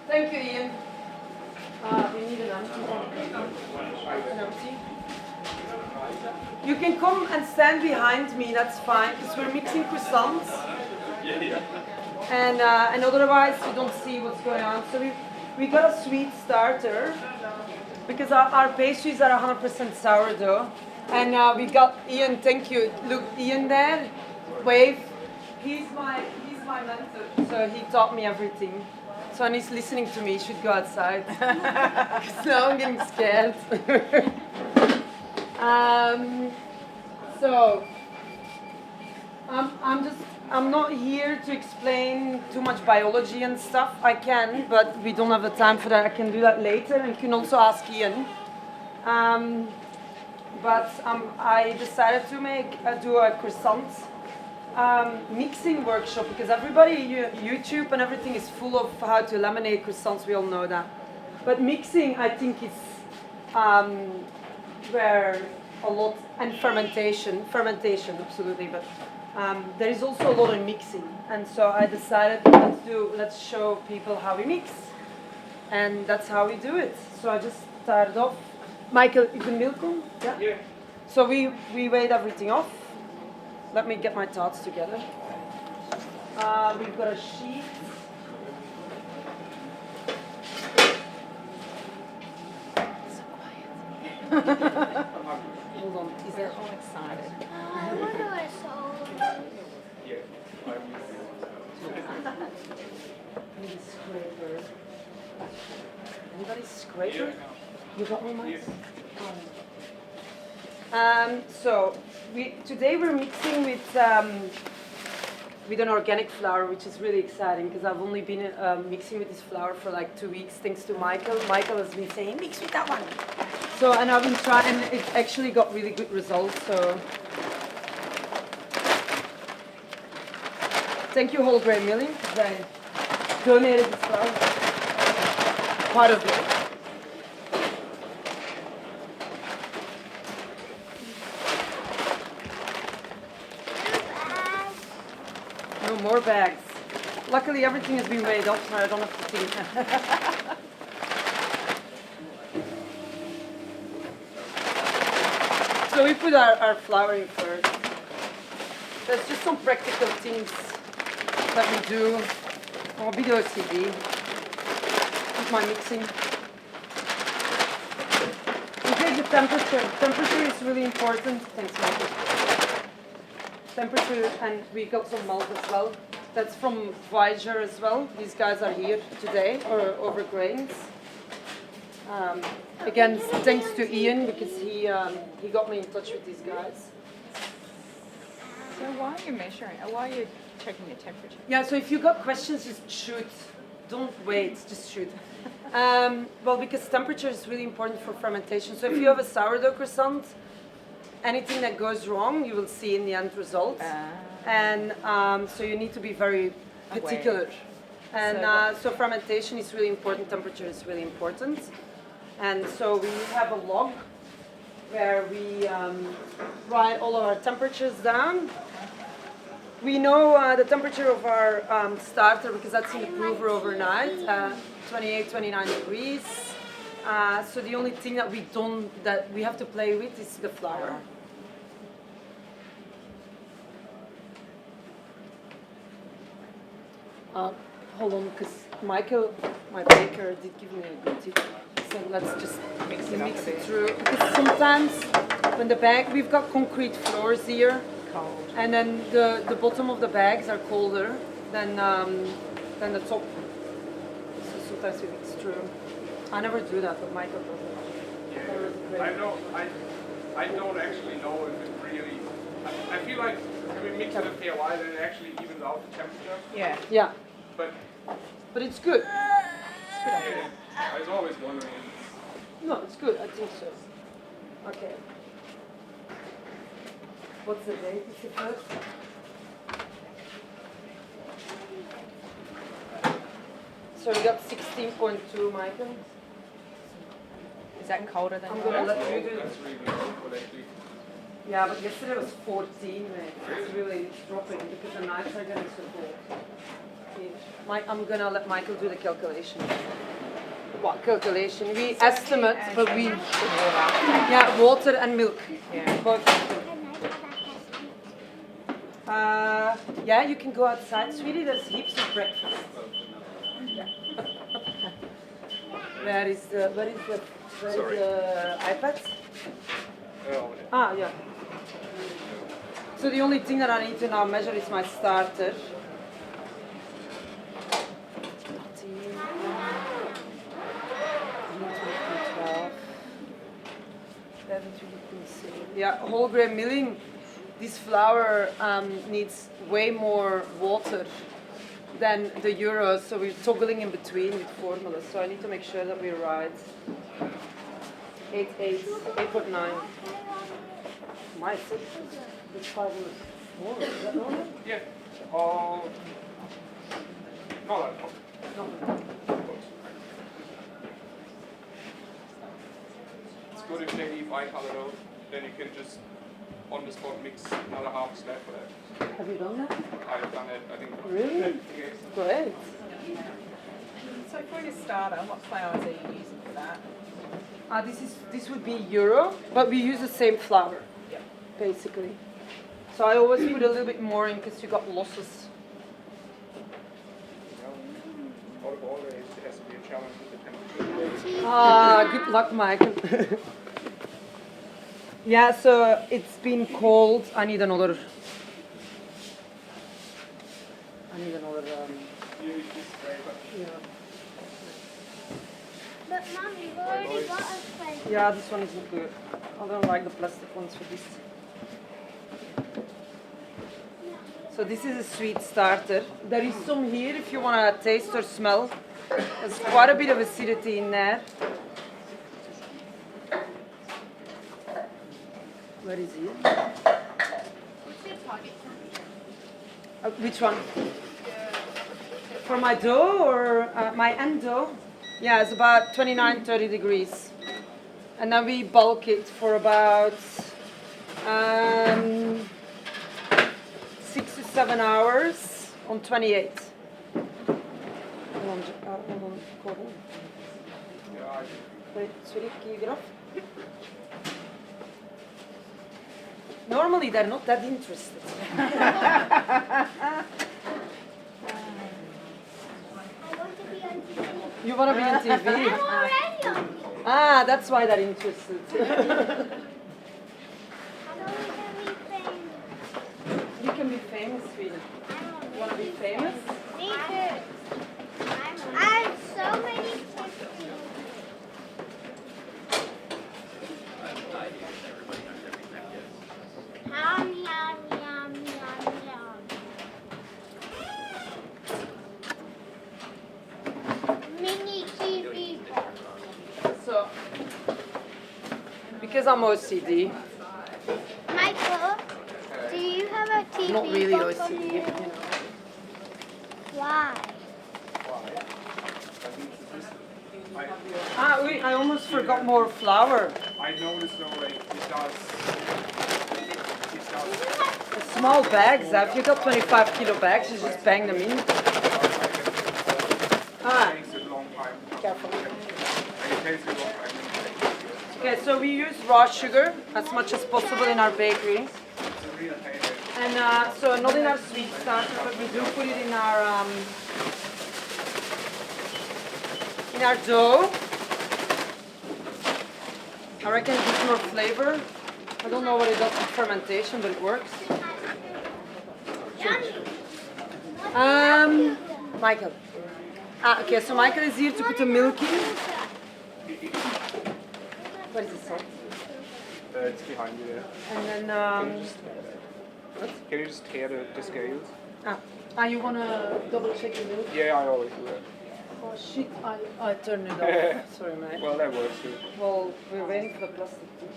Thank you, Ian. We need an empty. You can come and stand behind me, that's fine, because we're mixing croissants. And otherwise you don't see what's going on. So we got a sweet starter, because our pastries are 100% sourdough. And we got Ian, thank you. Look, Ian there, wave. He's my mentor, so he taught me everything. So when he's listening to me, he should go outside. Because now I'm getting scared. So I'm not here to explain too much biology and stuff. I can, but we don't have the time for that. I can do that later, and you can also ask Ian. I decided to do a croissant mixing workshop, because everybody, YouTube and everything is full of how to laminate croissants. We all know that. But mixing, I think, is where a lot, and fermentation absolutely. But there is also a lot of mixing, and so I decided let's show people how we mix, and that's how we do it. So I just started off. Michael, you can milk on? Yeah. So we weighed everything off. Let me get my thoughts together. We've got a sheet. So quiet. Hold on. Is there all excited? What do I solve? Need a scraper. Anybody scraper? You got one, Mike? So today we're mixing with an organic flour, which is really exciting, because I've only been mixing with this flour for like 2 weeks, thanks to Michael. Michael has been saying, mix with that one. So, and I've been trying, and it actually got really good results. So, thank you, Whole Grain Milling, because I donated this flour, part of it. More bags. Luckily, everything has been weighed off, so I don't have to think. So we put our flour in first. There's just some practical things that we do. I'll be the OCD with my mixing. We take the temperature. Temperature is really important. Thanks, Michael. Temperature, and we got some milk as well. That's from Voyager as well. These guys are here today, or over GrAiNZ. Again, thanks to Ian, because he got me in touch with these guys. So why are you measuring? Why are you checking the temperature? Yeah, so if you got questions, just shoot. Don't wait, just shoot. Well, because temperature is really important for fermentation. So if you have a sourdough croissant, anything that goes wrong, you will see in the end result. And so you need to be very particular. And so fermentation is really important, temperature is really important. And so we have a log where we write all of our temperatures down. We know the temperature of our starter, because that's in the prover overnight, 28, 29 degrees. So the only thing that we have to play with is the flour. Hold on, because Michael, my baker, did give me a good tip. So let's just mix it through. Because sometimes when the bag, we've got concrete floors here, cold, and then the bottom of the bags are colder than the top. So sometimes we mix through. I never do that, but Michael does it. Yeah, I don't actually know if it really. I feel like if we mix it a fair while, then it actually evens out the temperature. Yeah. Yeah. But it's good. yeah, I was always wondering. No, it's good. I think so. Okay. What's the date? Is it first? So we got 16.2, Michael. Is that colder than I'm gonna let you do it. That's really good, actually. Yeah, but yesterday was 14, mate. It's really dropping because the nights are getting so cold. I'm gonna let Michael do the calculation. What calculation? We estimate, but we water and milk. Yeah. Both. Yeah, you can go outside, sweetie. There's heaps of breakfast. Where is the iPad? Ah, yeah. So the only thing that I need to now measure is my starter. Yeah, whole grain milling. This flour needs way more water than the euros, so we're toggling in between with formulas. So I need to make sure that we're right. 8.9. My assistant. It's 5 minutes more. Is that normal? Yeah. No, No. it's good if they leave bicolor out. Then you can just on the spot mix another half slab for that. Have you done that? I've done it, I think. Really? Yes. Great. So for your starter, what flours are you using for that? This would be euro, but we use the same flour, basically. So I always put a little bit more in because you got losses. Out of all, it has to be a challenge with the temperature. Good luck, Michael. Yeah, so it's been cold. I need another. Yeah. But Mom, you've already got us plate. Yeah, this one isn't good. I don't like the plastic ones for this. So this is a sweet starter. There is some here if you want to taste or smell. There's quite a bit of acidity in there. Where is he? Which one? For my dough or my end dough? Yeah, it's about 29, 30 degrees. And then we bulk it for about 6 to 7 hours on 28. Hold on, Gordon. Wait, sorry, can you get off? Normally they're not that interested. I want to be on TV. You want to be on TV? I'm already on TV. Ah, that's why they're interested. I don't want to be famous. You can be famous, sweetie. You want to be famous? Me too. I have so many pictures. Yum, yum, yum, yum, yum. Mini TV. So, because I'm OCD, Michael, do you have a TV not really box on OCD, you? you know. Why? I almost forgot more flour. I noticed though, like, it does. The small bags, if you got 25 kilo bags, you just bang them in. Ah, Takes a long time. careful. And it takes a long time. Okay, so we use raw sugar as much as possible in our bakery. It's a real pain. And so not in our sweet starter, but we do put it in our dough. I reckon it gives more flavor. I don't know what it does with fermentation, but it works. Michael. Okay, so Michael is here to put the milk in. What is the salt? It's behind you there. And then, Can you just tear the scales? you want to double check the milk? Yeah, I always do that. Oh shit, I turned it off. Sorry, mate. Well, that works too. Well, we're waiting for the plastic piece.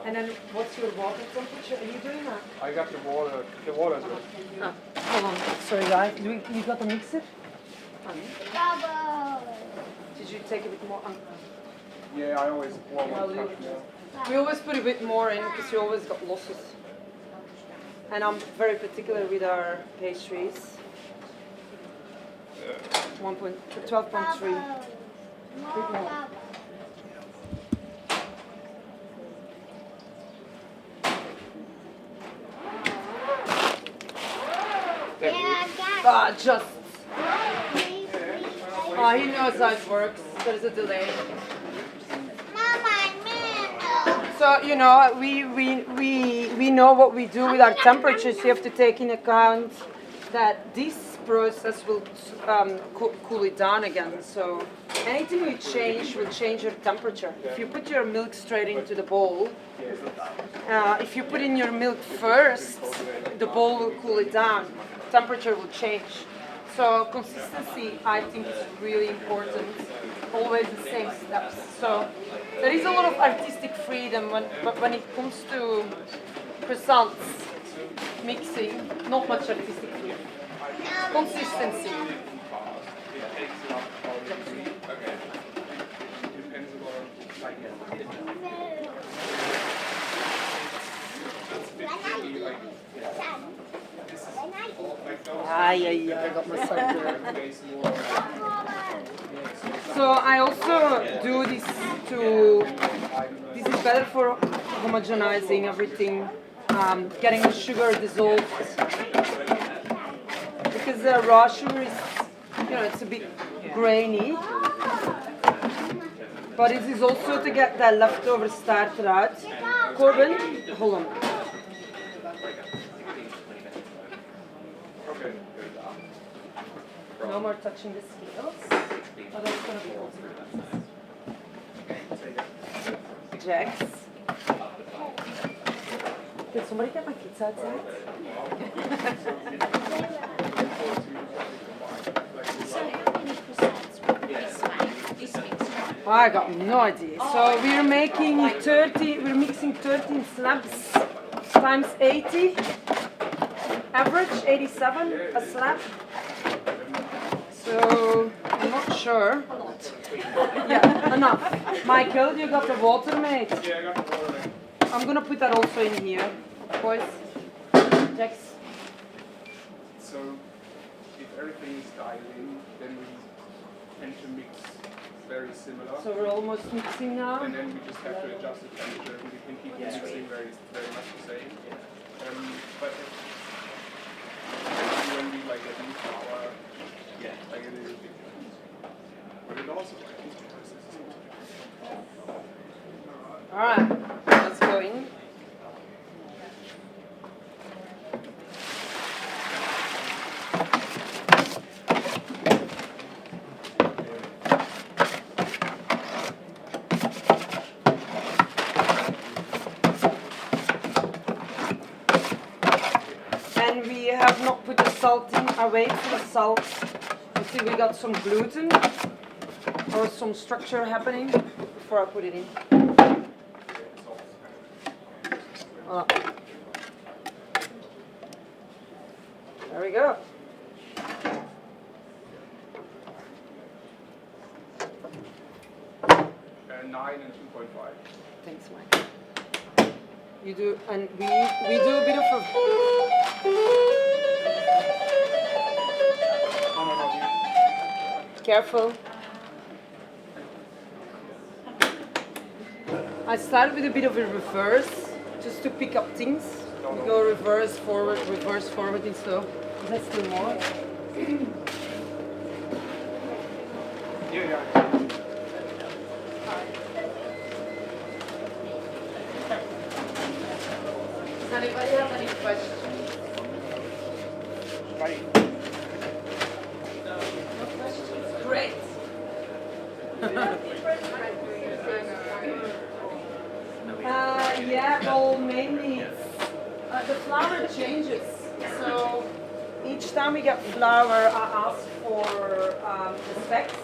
And then, what's your water temperature? Are you doing that? I got the water. The water's good. Hold on. Sorry, guys. You got the mixer? Bubble. Did you take a bit more? Yeah, I always pour Well, one touch more. We always put a bit more in because you always got losses. And I'm very particular with our pastries. 12.3. Just. He knows how it works. There's a delay. So you know, we know what we do with our temperatures. You have to take in account that this process will cool it down again. So anything we change will change your temperature. If you put your milk straight into the bowl, if you put in your milk first, the bowl will cool it down. Temperature will change. So consistency, I think, is really important. Always the same steps. So there is a lot of artistic freedom when it comes to croissants mixing. Not much artistic freedom. Consistency. I got myself there. So I also do this this is better for homogenizing everything, getting the sugar dissolved. Because the raw sugar is, it's a bit grainy. But it is also to get that leftover starter out. Corbin, hold on. No more touching the scales. Otherwise it's going to fall. Jax. Did somebody get my kids outside? I got no idea. So we're mixing 13 slabs times 80. Average 87 a slab. So I'm not sure. Yeah, enough. Michael, you got the water, mate? Yeah, I got the water there. I'm gonna put that also in here, boys. Jax. So if everything is dialed in, then we tend to mix very similar. So we're almost mixing now. And then we just have to adjust the temperature and we can keep the mixing very much the same. But when we like at least flour, like it is a big difference. But it also like these processes. Alright, let's go in. And we have not put the salt in. I wait for the salt until we got some gluten or some structure happening before I put it in. There we go. 9 and 2.5. Thanks, Mike. You do, and we do a bit of a. Careful. I started with a bit of a reverse, just to pick up things. You go reverse, forward, and so. Is that still more? Yeah. Does anybody have any questions? No questions? Great. Yeah, well, mainly the flour changes. So each time we get flour, I ask for the specs.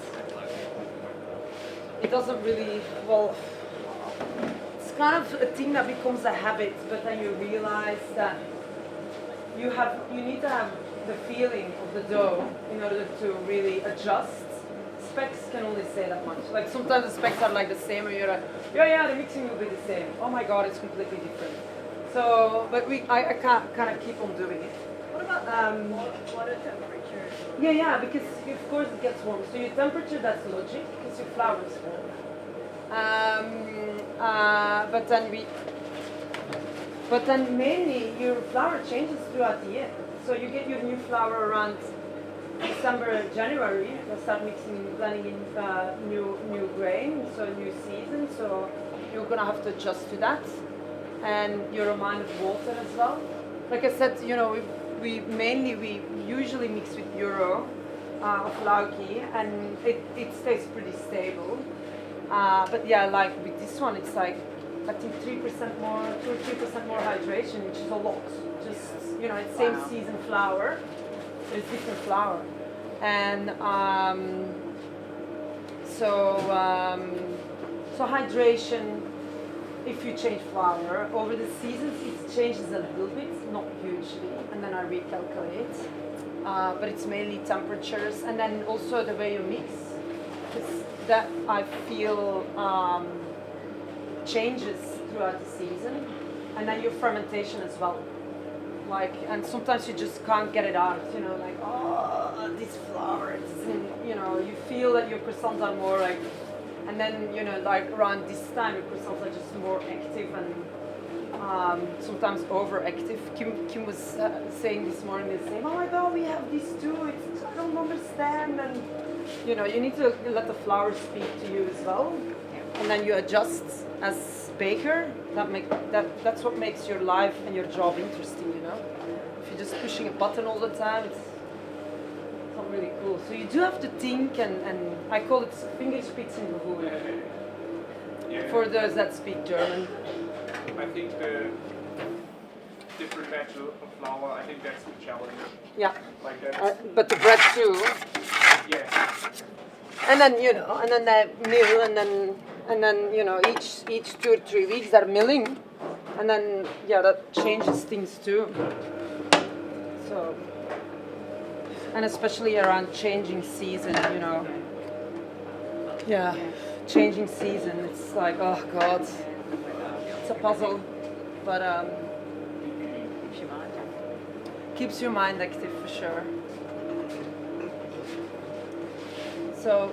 It doesn't really, well, it's kind of a thing that becomes a habit, but then you realize that you need to have the feeling of the dough in order to really adjust. Specs can only say that much. Like sometimes the specs are like the same and you're like, yeah, the mixing will be the same. Oh my god, it's completely different. So, but I can't kind of keep on doing it. What about water temperature? Yeah, because of course it gets warm. So your temperature, that's logic, because your flour is warm. But then mainly your flour changes throughout the year. So you get your new flour around December, January. You'll start blending in new grain, so new season. So you're gonna have to adjust to that, and your amount of water as well. Like I said, we usually mix with euro of lauki, and it stays pretty stable. But yeah, like with this one, it's like I think 3% more, 2 or 3% more hydration, which is a lot. Just it's same season flour, but it's different flour, and so hydration. If you change flour over the seasons, it changes a little bit, not hugely, and then I recalculate. But it's mainly temperatures, and then also the way you mix, because that I feel changes throughout the season, and then your fermentation as well. Like, and sometimes you just can't get it out. Like this flour, you feel that your croissants are more like. And then, like around this time, your croissants are just more active and sometimes overactive. Kim was saying this morning, oh my God, we have these too. I don't understand. And, you need to let the flour speak to you as well. And then you adjust as baker. That's what makes your life and your job interesting, If you're just pushing a button all the time, it's not really cool. So you do have to think, and I call it Fingerspitzengefühl. Yeah. For those that speak German. I think the different batch of flour, I think that's the challenge. Yeah. Like that. But the bread too. Yeah. And then and then they mill, and then each 2 or 3 weeks they're milling, and then that changes things too. So. And especially around changing season, Yeah, changing season. It's like, oh God, it's a puzzle, but keeps your mind active for sure. So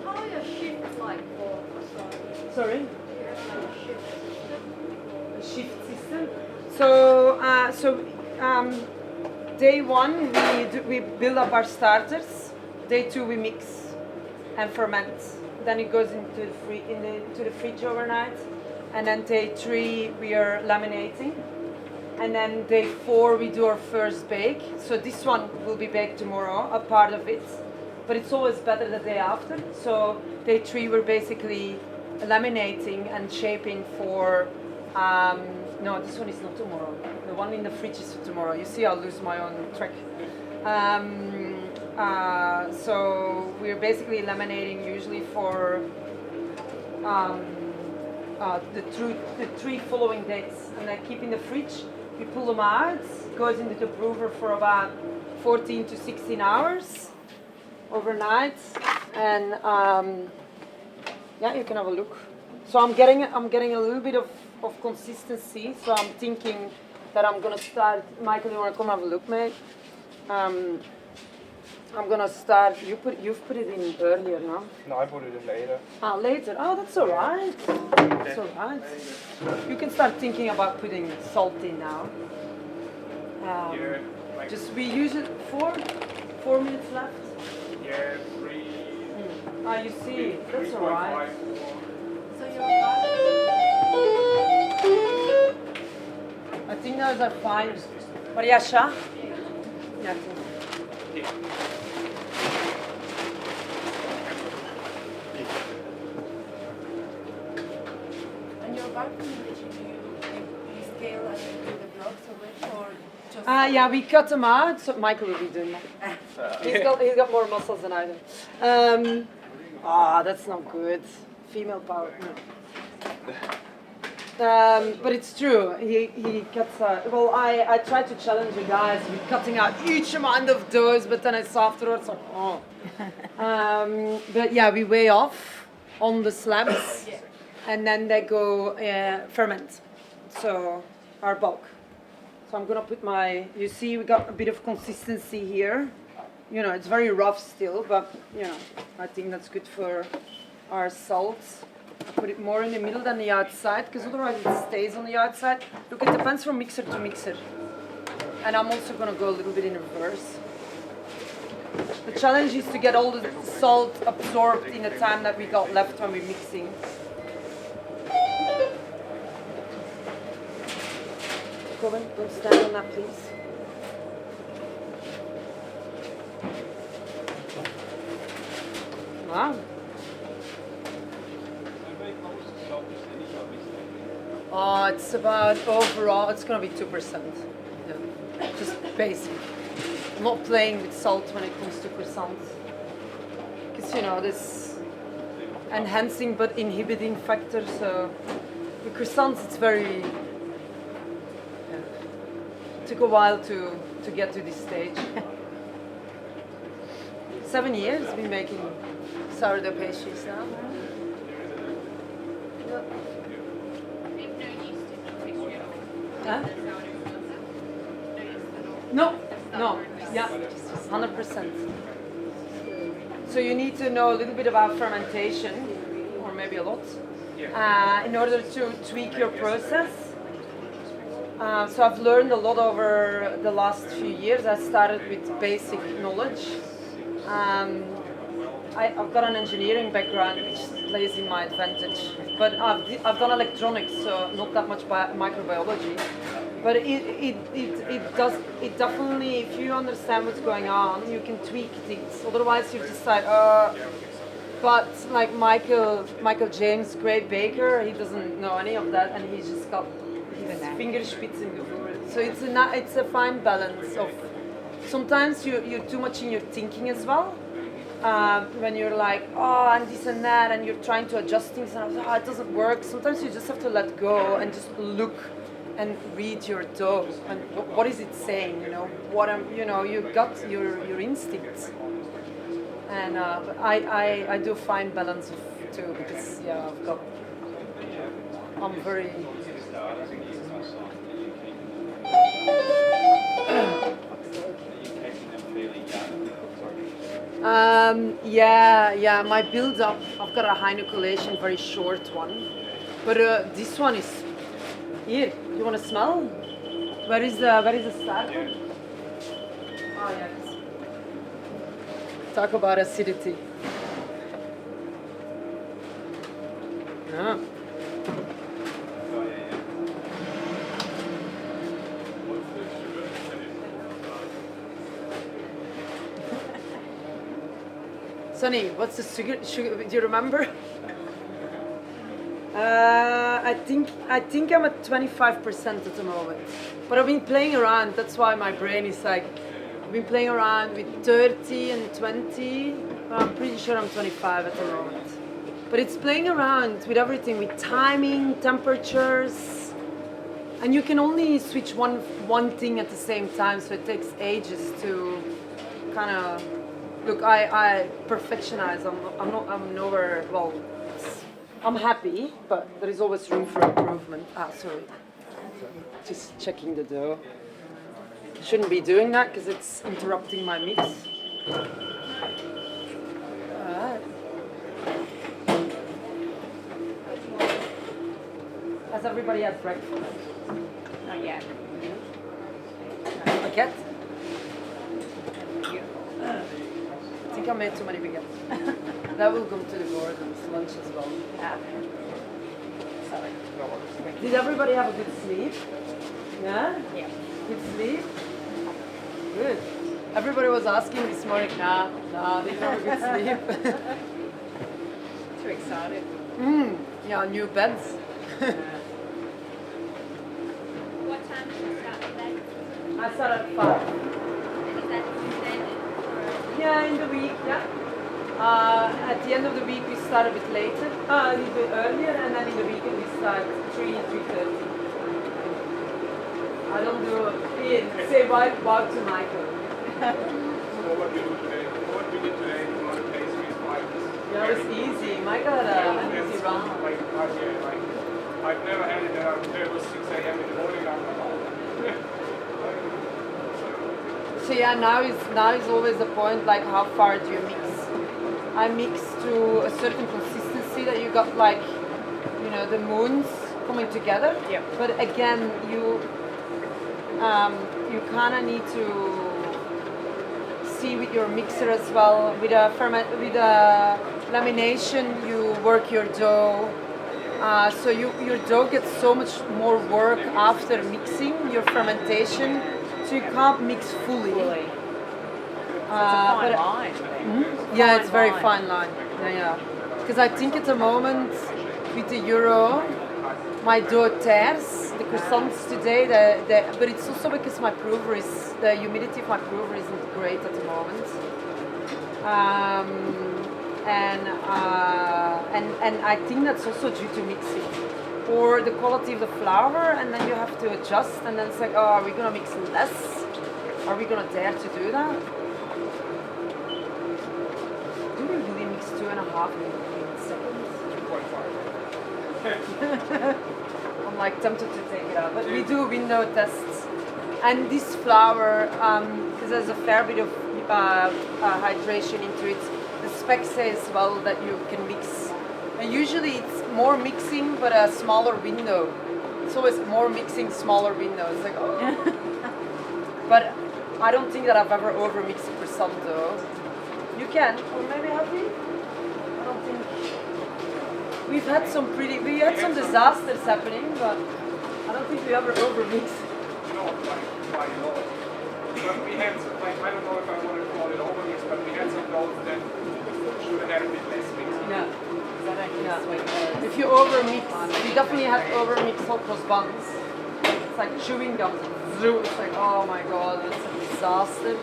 how are your shifts like for croissant? sorry, Do you have like a shift system? a shift system. So day 1 we build up our starters. Day 2 we mix and ferment. Then it goes into the fridge overnight. And then day 3 we are laminating. And then day 4 we do our first bake. So this one will be baked tomorrow, a part of it. But it's always better the day after. So day 3 we're basically laminating and shaping for. No, this one is not tomorrow. The one in the fridge is for tomorrow. You see, I'll lose my own track. So we're basically laminating usually for the 3 following days, and then keep in the fridge. We pull them out. Goes into the brewer for about 14 to 16 hours overnight, and you can have a look. So I'm getting a little bit of consistency. So I'm thinking that I'm gonna start. Michael, you wanna come have a look, mate? I'm gonna start. You've put it in earlier, no? No, I put it in later. Later. Oh, that's all right. That's all right. You can start thinking about putting salt in now. Just we use it 4 minutes left. Yeah, 3. You see, that's all right. So your I think those are fine. Mariasha? Yeah. And your vacuum, you scale as you do the blocks of it, or just? Yeah, we cut them out. So Michael will be doing that. He's got more muscles than I do. That's not good. Female power. But it's true. He cuts out. Well, I try to challenge the guys with cutting out each amount of those, but then it's afterwards like, oh. But yeah, we weigh off on the slabs, and then they go ferment. So our bulk. So I'm gonna put my. You see, we got a bit of consistency here. you know, it's very rough still, but you know, I think that's good for our salt. I put it more in the middle than the outside, because otherwise it stays on the outside. Look, it depends from mixer to mixer. And I'm also going to go a little bit in reverse. The challenge is to get all the salt absorbed in the time that we got left when we're mixing. Colin, don't stand on that, please. Wow. Oh, it's about, overall, it's going to be 2%. Yeah. Just basic. I'm not playing with salt when it comes to croissants. Because, you know, this enhancing but inhibiting factor, so with croissants it's very, yeah. It took a while to get to this stage. 7 years been making sourdough pastries now. Huh? No, yeah, 100%. So you need to know a little bit about fermentation, or maybe a lot, in order to tweak your process. So I've learned a lot over the last few years. I started with basic knowledge. I've got an engineering background, which plays in my advantage. But I've done electronics, so not that much microbiology. But it definitely, if you understand what's going on, you can tweak things. Otherwise, you just like, but like Michael James, great baker, he doesn't know any of that, and he's just got his fingerspitz in the food. So it's a fine balance of. Sometimes you're too much in your thinking as well. When you're like, oh, and this and that, and you're trying to adjust things, and it doesn't work. Sometimes you just have to let go and just look and read your dough and what is it saying, you know, you got your instincts. And I do find balance too, because yeah, I'm very. Yeah, my build up, I've got a high inoculation, very short one. But this one is, here, you want to smell? Where is the start? Oh yes. Talk about acidity. Yeah. Sonny, what's the sugar? Do you remember? I think I'm at 25% at the moment. But I've been playing around. That's why my brain is like, I've been playing around with 30 and 20. But I'm pretty sure I'm 25 at the moment. But it's playing around with everything, with timing, temperatures, and you can only switch one thing at the same time. So it takes ages to kind of. Look, I perfectionize. I'm nowhere. Well, I'm happy, but there is always room for improvement. Sorry. Just checking the dough. Shouldn't be doing that because it's interrupting my mix. Alright. Has everybody had breakfast? Not yet. Baguette? I think I made too many baguettes. That will come to the board and lunch as well. Yeah. Sorry. Did everybody have a good sleep? Yeah? Yeah. Good sleep? Good. Everybody was asking this morning, nah, they have a good sleep. Too excited. Yeah, new beds. What time do you start today? I start at 5. And is that extended? Yeah, in the week, yeah. At the end of the week we start a bit later, a little bit earlier, and then in the weekend we start 3:30. I don't do it. Say wow to Michael. So what we do today, what we did today on the pastry is like. Yeah, it was easy. Michael had an easy run. I've never had it that I'm there was 6 a.m. in the morning. I'm like, oh. So yeah, now is always the point, like how far do you mix? I mix to a certain consistency that you got, like, you know, the moons coming together. Yep. But again, you kind of need to see with your mixer as well. With a lamination, you work your dough. So your dough gets so much more work after mixing your fermentation, so you can't mix fully. Fully. But- Fine line. Yeah, it's very line. fine line. Yeah. Because I think at the moment with the euro, my dough tears. The croissants today, but it's also because my prover the humidity of my prover isn't great at the moment. And I think that's also due to mixing or the quality of the flour, and then you have to adjust, and then it's like, oh, are we gonna mix less? Are we gonna dare to do that? Do we really mix 2.5 in seconds? 2.5. I'm like tempted to take it out, but we do window tests. And this flour, because there's a fair bit of hydration into it, the spec says as well that you can mix. And usually it's more mixing, but a smaller window. It's always more mixing, smaller window. It's like, oh. But I don't think that I've ever overmixed a croissant dough. You can, or maybe have we? I don't think. We had some disasters happening, but I don't think we ever overmixed. No, by law. But we had, like, I don't know if I want to call it overmix, but we had some doughs that should have had a bit less mixing. Yeah. If you overmix, we definitely had overmix hot cross buns. It's like chewing gum. It's like, oh my god, it's a disaster.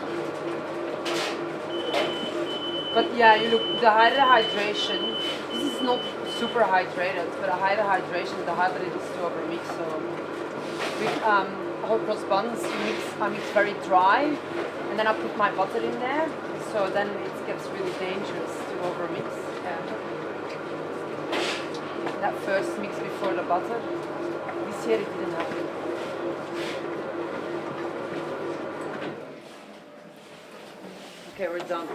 But yeah, you look, the higher the hydration, this is not super hydrated, but the higher the hydration, the harder it is to overmix. So with hot cross buns, I mix very dry, and then I put my butter in there, so then it gets really dangerous to overmix. Yeah. That first mix before the butter, this year it didn't happen. Okay, we're done.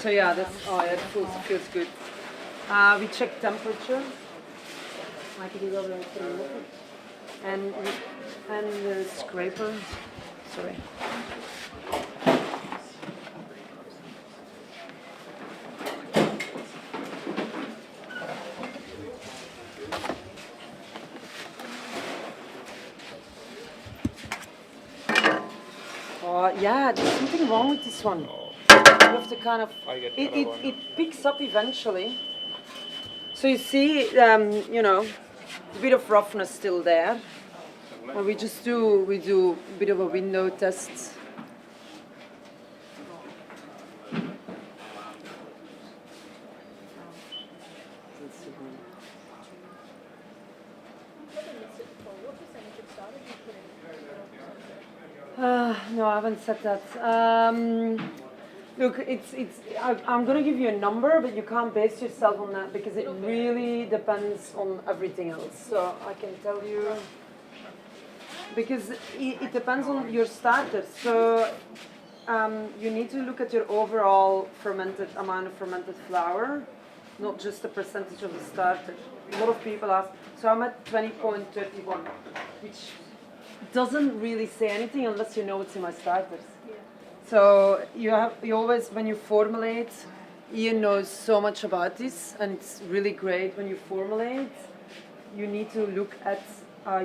So yeah, it feels good. We check temperature. And the scraper. Sorry. Yeah, there's something wrong with this one. You have to kind of, it picks up eventually. So you see, you know, a bit of roughness still there. And we do a bit of a window test. No, I haven't said that. Look, I'm going to give you a number, but you can't base yourself on that because it really depends on everything else. So I can tell you, because it depends on your starters. So you need to look at your overall amount of fermented flour, not just the percentage of the starter. A lot of people ask, so I'm at 20.31, which doesn't really say anything unless you know what's in my starters. Yeah. So you always, when you formulate, Ian knows so much about this, and it's really great when you formulate. You need to look at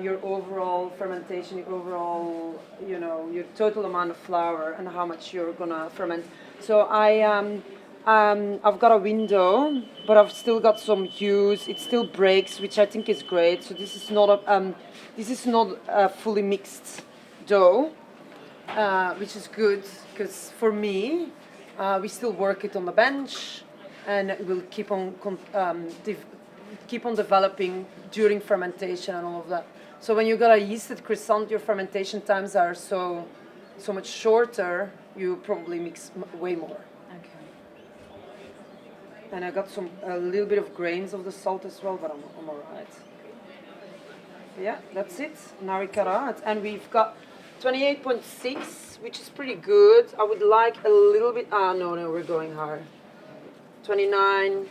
your overall fermentation, your overall, you know, your total amount of flour and how much you're gonna ferment. So I've got a window, but I've still got some hues. It still breaks, which I think is great. So this is not a fully mixed dough, which is good because for me, we still work it on the bench, and it will keep on developing during fermentation and all of that. So when you got a yeasted croissant, your fermentation times are so much shorter. You probably mix way more. And I got a little bit of grains of the salt as well, but I'm alright. Yeah, that's it. Now we cut out, and we've got 28.6, which is pretty good. I would like a little bit. No, we're going higher. 29.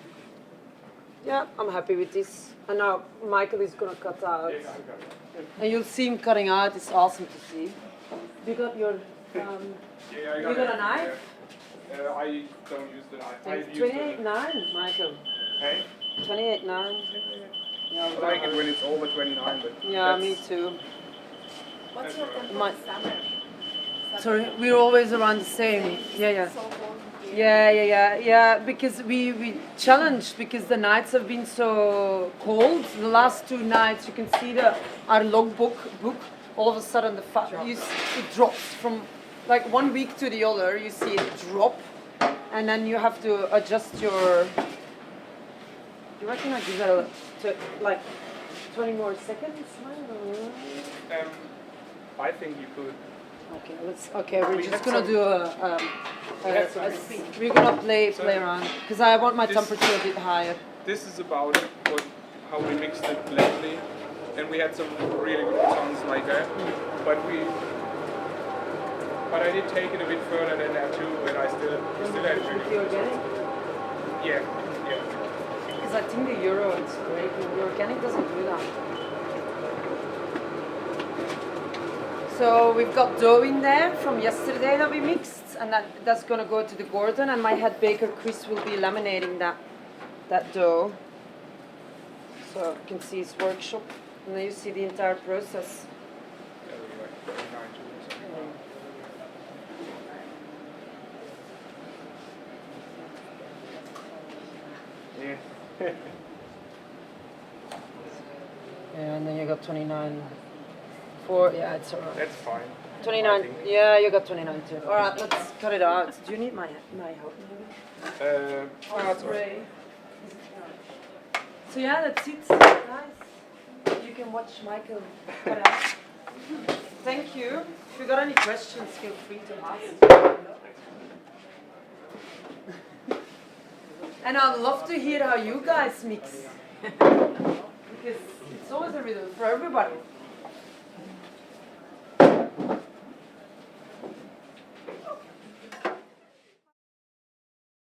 Yeah, I'm happy with this. And now Michael is gonna cut out. Yeah, I got it. And you'll see him cutting out. It's awesome to see. You got your. Yeah, I You got a knife? I don't use the knife. I use 28.9, Michael. Hey? 28.9. Yeah, I like it when it's over 29, but yeah, that's, me too. What's your temper My- in summer? Sorry, we're always around the same. Yeah. So cold here. Yeah. Because we challenged because the nights have been so cold. The last 2 nights, you can see our logbook book. All of a sudden, it drops from like 1 week to the other. You see it drop, and then you have to adjust your. Do you reckon I give that like 20 more seconds? I think you could. Okay, we're We just have gonna some- do we're gonna play So around because I want my this- temperature a bit higher. This is about how we mixed it lately, and we had some really good songs like that. But I did take it a bit further than that too, and we still had really With the good organic, songs. Yeah. because I think the Euro is great. The organic doesn't do that. So we've got dough in there from yesterday that we mixed, and that's gonna go to the Gordon, and my head baker Chris will be laminating that dough. So you can see his workshop, and then you see the entire process. Yeah, we were like 29 too or something. Yeah. Yeah, and then you got 29. 4, yeah, it's alright. That's fine. 29, I think. yeah, you got 29 too. Alright, let's cut it out. Do you need my help maybe? That's all right. Spray. So yeah, that's it, guys. You can watch Michael cut out. Thank you. If you got any questions, feel free to ask. And I'd love to hear how you guys mix. Because it's always a riddle for everybody.